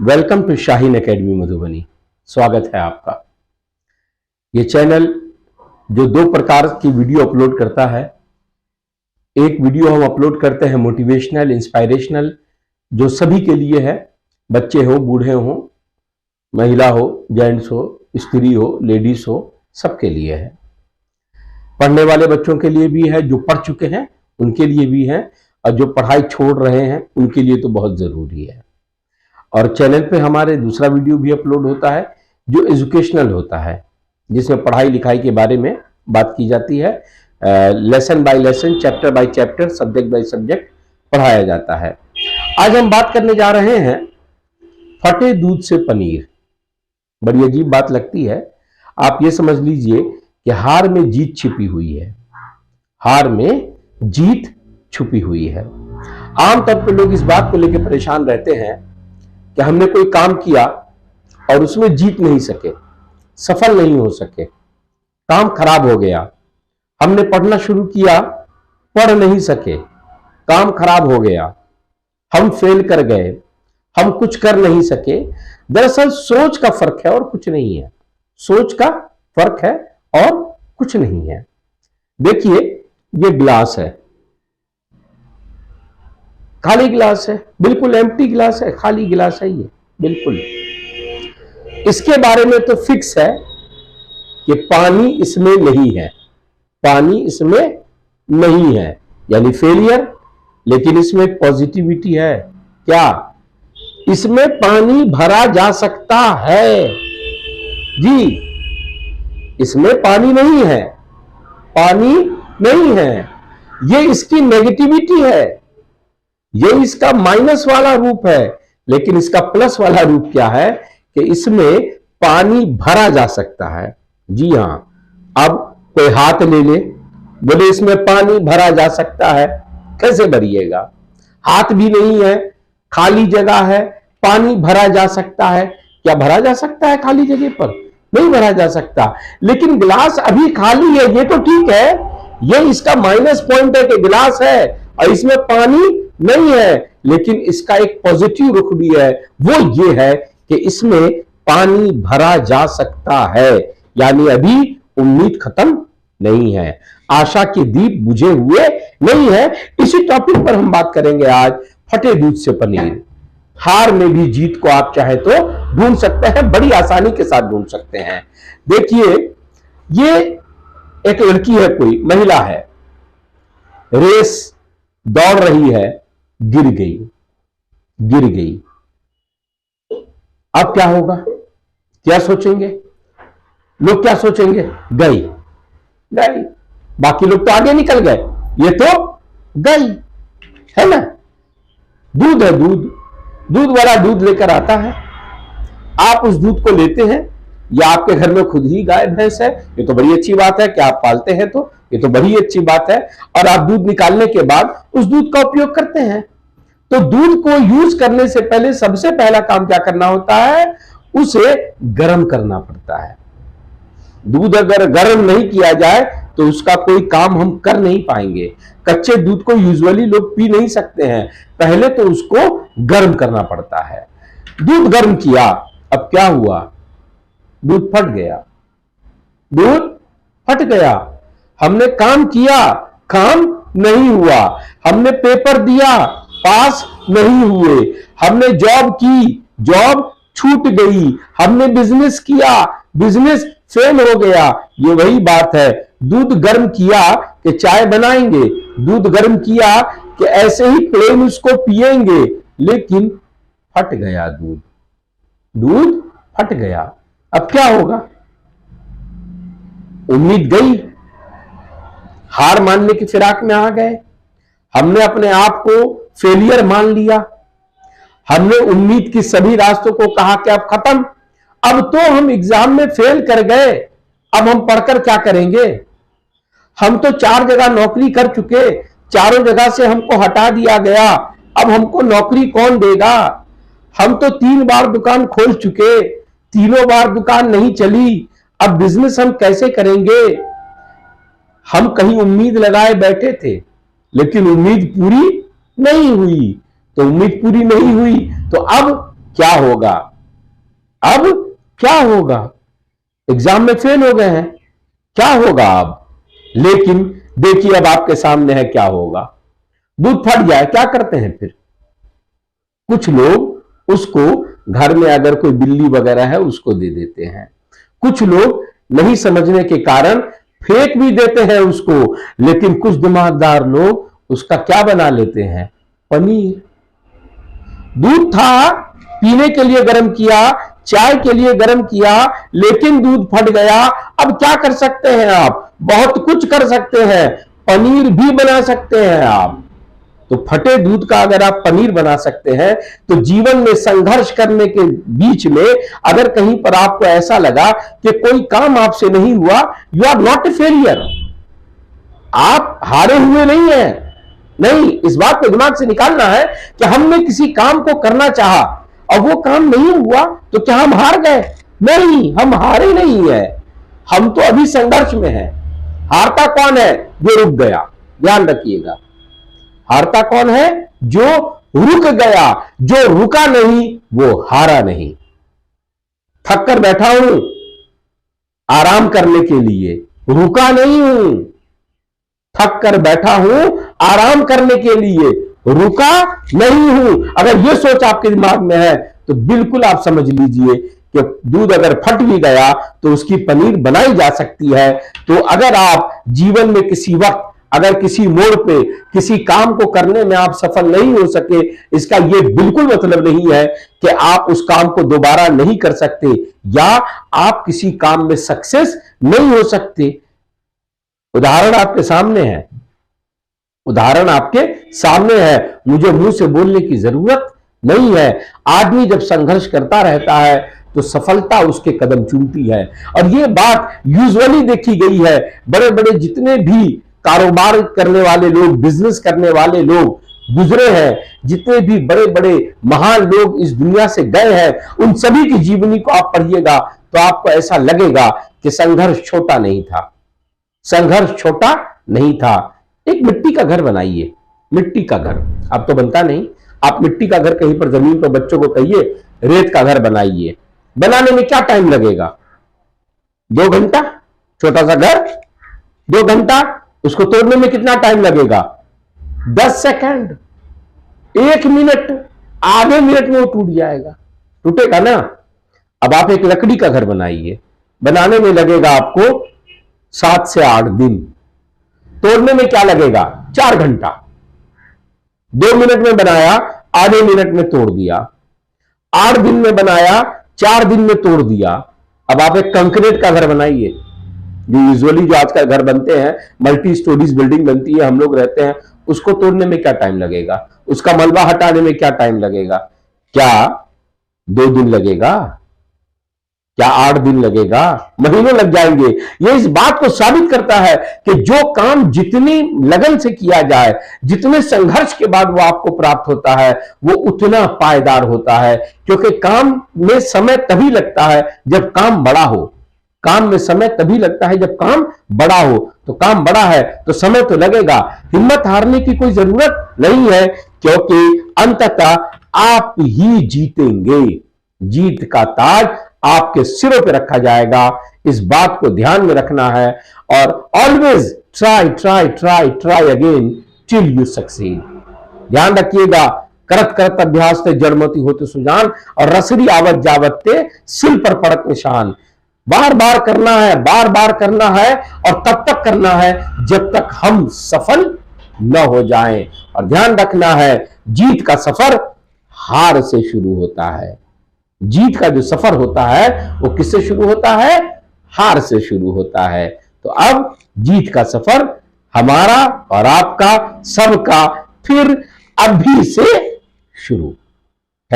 Welcome to Shaheen academy Madhubani. स्वागत है आपका। ये चैनल जो दो प्रकार की वीडियो अपलोड करता है, एक वीडियो हम अपलोड करते हैं मोटिवेशनल इंस्पायरेशनल, जो सभी के लिए है, बच्चे हो, बूढ़े हो, महिला हो, जेंट्स हो, स्त्री हो, लेडीज हो, सबके लिए है। पढ़ने वाले बच्चों के लिए भी है, जो पढ़ चुके हैं उनके लिए भी है, और जो पढ़ाई छोड़ रहे हैं उनके लिए तो बहुत जरूरी है। और चैनल पे हमारे दूसरा वीडियो भी अपलोड होता है जो एजुकेशनल होता है, जिसमें पढ़ाई लिखाई के बारे में बात की जाती है। Lesson bye lesson, chapter by chapter, subject by subject पढ़ाया जाता है। आज हम बात करने जा रहे हैं फटे दूध से पनीर। बड़ी अजीब बात लगती है। आप ये समझ लीजिए कि हार में जीत छिपी हुई है, हार में जीत छुपी हुई है। आमतौर पर लोग इस बात को लेकर परेशान रहते हैं कि हमने कोई काम किया और उसमें जीत नहीं सके, सफल नहीं हो सके, काम खराब हो गया। हमने पढ़ना शुरू किया, पढ़ नहीं सके, काम खराब हो गया, हम फेल कर गए, हम कुछ कर नहीं सके। दरअसल सोच का फर्क है और कुछ नहीं है। सोच का फर्क है और कुछ नहीं है। देखिए, ये गिलास है, खाली गिलास है, बिल्कुल एम्प्टी गिलास है, खाली गिलास है ये, बिल्कुल। इसके बारे में तो फिक्स है कि पानी इसमें नहीं है, पानी इसमें नहीं है, यानी फेलियर। लेकिन इसमें पॉजिटिविटी है। क्या? इसमें पानी भरा जा सकता है जी। इसमें पानी नहीं है, पानी नहीं है, ये इसकी नेगेटिविटी है, ये इसका माइनस वाला रूप है। लेकिन इसका प्लस वाला रूप क्या है कि इसमें पानी भरा जा सकता है। जी हां। अब कोई हाथ ले ले, बोले इसमें पानी भरा जा सकता है, कैसे भरिएगा? हाथ भी नहीं है, खाली जगह है, पानी भरा जा सकता है। क्या भरा जा सकता है खाली जगह पर? नहीं भरा जा सकता। लेकिन गिलास अभी खाली है, ये तो ठीक है, ये इसका माइनस पॉइंट है कि गिलास है और इसमें पानी नहीं है। लेकिन इसका एक पॉजिटिव रुख भी है, वो ये है कि इसमें पानी भरा जा सकता है, यानी अभी उम्मीद खत्म नहीं है, आशा के दीप बुझे हुए नहीं है। इसी टॉपिक पर हम बात करेंगे आज, फटे दूध से पनीर। हार में भी जीत को आप चाहे तो ढूंढ सकते हैं, बड़ी आसानी के साथ ढूंढ सकते हैं। देखिए, ये एक लड़की है, कोई महिला है, रेस दौड़ रही है, गिर गई, गिर गई। अब क्या होगा? क्या सोचेंगे लोग? क्या सोचेंगे? गई, गई, बाकी लोग तो आगे निकल गए, ये तो गई, है ना? दूध है, दूध, दूध वाला दूध लेकर आता है, आप उस दूध को लेते हैं, या आपके घर में खुद ही गाय भैंस है, ये तो बड़ी अच्छी बात है कि आप पालते हैं, तो ये तो बड़ी अच्छी बात है। और आप दूध निकालने के बाद उस दूध का उपयोग करते हैं। तो दूध को यूज करने से पहले सबसे पहला काम क्या करना होता है? उसे गर्म करना पड़ता है। दूध अगर गर्म नहीं किया जाए तो उसका कोई काम हम कर नहीं पाएंगे। कच्चे दूध को यूजुअली लोग पी नहीं सकते हैं, पहले तो उसको गर्म करना पड़ता है। दूध गर्म किया, अब क्या हुआ? दूध फट गया, दूध फट गया। हमने काम किया, काम नहीं हुआ। हमने पेपर दिया, पास नहीं हुए। हमने जॉब की, जॉब छूट गई। हमने बिजनेस किया, बिजनेस फेल हो गया। ये वही बात है, दूध गर्म किया कि चाय बनाएंगे, दूध गर्म किया कि ऐसे ही प्लेन उसको पिएंगे, लेकिन फट गया दूध, दूध फट गया। अब क्या होगा? उम्मीद गई, हार मानने की फिराक में आ गए। हमने अपने आप को फेलियर मान लिया। हमने उम्मीद की सभी रास्तों को कहा कि अब खत्म, अब तो हम एग्जाम में फेल कर गए, अब हम पढ़कर क्या करेंगे? हम तो 4 जगह नौकरी कर चुके, चारों जगह से हमको हटा दिया गया, अब हमको नौकरी कौन देगा? हम तो 3 बार दुकान खोल चुके, तीनों बार दुकान नहीं चली, अब बिजनेस हम कैसे करेंगे? हम कहीं उम्मीद लगाए बैठे थे, लेकिन उम्मीद पूरी नहीं हुई। तो उम्मीद पूरी नहीं हुई तो अब क्या होगा? अब क्या होगा? एग्जाम में फेल हो गए हैं, क्या होगा अब? लेकिन देखिए अब आपके सामने है क्या होगा। दूध फट जाए, क्या करते हैं फिर? कुछ लोग उसको घर में अगर कोई बिल्ली वगैरह है उसको दे देते हैं। कुछ लोग नहीं समझने के कारण फेंक भी देते हैं उसको। लेकिन कुछ दिमागदार लोग उसका क्या बना लेते हैं? पनीर। दूध था, पीने के लिए गर्म किया, चाय के लिए गर्म किया, लेकिन दूध फट गया। अब क्या कर सकते हैं आप? बहुत कुछ कर सकते हैं, पनीर भी बना सकते हैं आप। तो फटे दूध का अगर आप पनीर बना सकते हैं, तो जीवन में संघर्ष करने के बीच में अगर कहीं पर आपको ऐसा लगा कि कोई काम आपसे नहीं हुआ, you are not a failure. आप हारे हुए नहीं हैं। नहीं, इस बात को दिमाग से निकालना है कि हमने किसी काम को करना चाहा और वो काम नहीं हुआ, तो क्या हम हार गए? नहीं, हम हारे नहीं है, हम तो अभी संघर्ष में हैं। हारता कौन है? जो रुक गया। ध्यान रखिएगा, हारता कौन है? जो रुक गया। जो रुका नहीं वो हारा नहीं। थक कर बैठा हूं आराम करने के लिए, रुका नहीं हूं। थक कर बैठा हूं आराम करने के लिए, रुका नहीं हूं। अगर यह सोच आपके दिमाग में है तो बिल्कुल आप समझ लीजिए कि दूध अगर फट भी गया तो उसकी पनीर बनाई जा सकती है। तो अगर आप जीवन में किसी वक्त अगर किसी मोड़ पे किसी काम को करने में आप सफल नहीं हो सके, इसका यह बिल्कुल मतलब नहीं है कि आप उस काम को दोबारा नहीं कर सकते या आप किसी काम में सक्सेस नहीं हो सकते। उदाहरण आपके सामने है, उदाहरण आपके सामने है, मुझे मुंह से बोलने की जरूरत नहीं है। आदमी जब संघर्ष करता रहता है तो सफलता उसके कदम चूमती है। और यह बात यूजुअली देखी गई है, बड़े बड़े जितने भी कारोबार करने वाले लोग, बिजनेस करने वाले लोग गुजरे हैं, जितने भी बड़े बड़े महान लोग इस दुनिया से गए हैं, उन सभी की जीवनी को आप पढ़िएगा तो आपको ऐसा लगेगा कि संघर्ष छोटा नहीं था। संघर्ष छोटा नहीं था। एक मिट्टी का घर बनाइए, मिट्टी का घर अब तो बनता नहीं। आप मिट्टी का घर कहीं पर जमीन पर बच्चों को कहिए रेत का घर बनाइए, बनाने में क्या टाइम लगेगा? 2 घंटा। छोटा सा घर 2 घंटा, उसको तोड़ने में कितना टाइम लगेगा? 10 सेकंड, 1 मिनट, आधे मिनट में वो टूट जाएगा। टूटेगा ना? अब आप एक लकड़ी का घर बनाइए, बनाने में लगेगा आपको 7 से 8 दिन, तोड़ने में क्या लगेगा? 4 घंटा। 2 मिनट में बनाया, आधे मिनट में तोड़ दिया। 8 दिन में बनाया, 4 दिन में तोड़ दिया। अब आप एक कंक्रीट का घर बनाइए, जो यूजुअली जो आजकल घर बनते हैं, मल्टी स्टोरीज बिल्डिंग बनती है, हम लोग रहते हैं, उसको तोड़ने में क्या टाइम लगेगा? उसका मलबा हटाने में क्या टाइम लगेगा? क्या 2 दिन लगेगा? क्या 8 दिन लगेगा? महीनों लग जाएंगे। यह इस बात को साबित करता है कि जो काम जितनी लगन से किया जाए, जितने संघर्ष के बाद वो आपको प्राप्त होता है, वो उतना पायदार होता है। क्योंकि काम में समय तभी लगता है जब काम बड़ा हो। काम में समय तभी लगता है जब काम बड़ा हो। तो काम बड़ा है तो समय तो लगेगा। हिम्मत हारने की कोई जरूरत नहीं है, क्योंकि अंततः आप ही जीतेंगे। जीत का ताज आपके सिरों पे रखा जाएगा। इस बात को ध्यान में रखना है और always try try try try again till you succeed. ध्यान रखिएगा, करत करत अभ्यास ते जड़मती होते सुजान, और रसरी आवत जावत ते सिल पर पड़त निशान। बार बार करना है, बार बार करना है, और तब तक करना है जब तक हम सफल न हो जाएं। और ध्यान रखना है, जीत का सफर हार से शुरू होता है। जीत का जो सफर होता है वो किससे शुरू होता है? हार से शुरू होता है। तो अब जीत का सफर हमारा और आपका, सबका फिर अभी से शुरू।